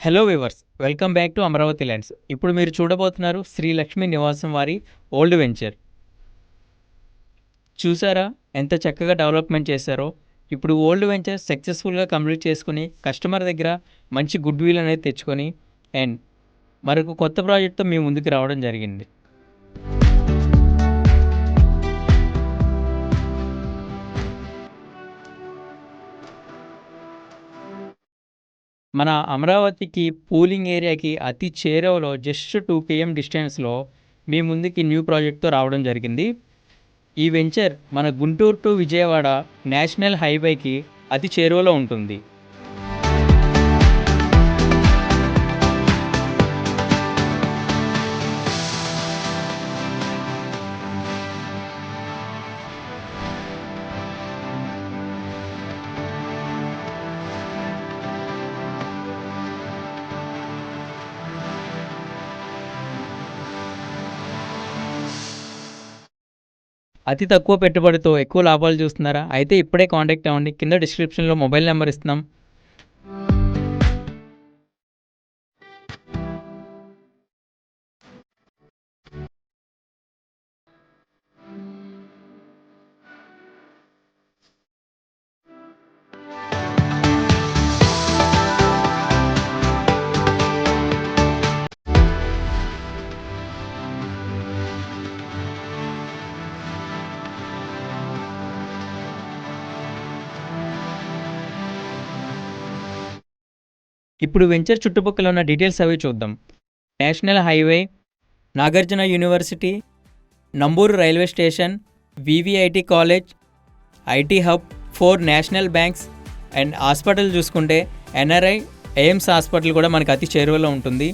Hello viewers, welcome back to Amaravati lands. ఇప్పుడు మీరు చూడబోతున్నారు శ్రీ లక్ష్మీ నివాసం వారి ఓల్డ్ వెంచర్. చూసారా ఎంత చక్కగా డెవలప్మెంట్ చేశారో. ఇప్పుడు ఓల్డ్ వెంచర్ సక్సెస్ఫుల్గా కంప్లీట్ చేసుకుని కస్టమర్ దగ్గర మంచి గుడ్ విల్ అనేది తెచ్చుకొని అండ్ మరొక కొత్త ప్రాజెక్ట్తో మీ ముందుకు రావడం జరిగింది. మన అమరావతికి పూలింగ్ ఏరియాకి అతి చేరువలో జస్ట్ 2 km డిస్టెన్స్లో మీ ముందుకి న్యూ ప్రాజెక్ట్తో రావడం జరిగింది. ఈ వెంచర్ మన గుంటూరు టు విజయవాడ నేషనల్ హైవేకి అతి చేరువలో ఉంటుంది. అతి తక్కువ పెట్టుబడితో ఎక్కువ లాభాలు చూస్తున్నారా? అయితే ఇప్పుడే కాంటాక్ట్ అవ్వండి. కింద డిస్క్రిప్షన్లో మొబైల్ నెంబర్ ఇస్తున్నాం. ఇప్పుడు వెంచర్ చుట్టుపక్కల ఉన్న డీటెయిల్స్ అవి చూద్దాం. National highway, Nagarjuna university, Namburu railway station, VVIT college, IT hub, 4 national banks and hospital చూసుకుంటే ఎన్ఆర్ఐ ఎయిమ్స్ హాస్పిటల్ కూడా మనకు అతి చేరువలో ఉంటుంది.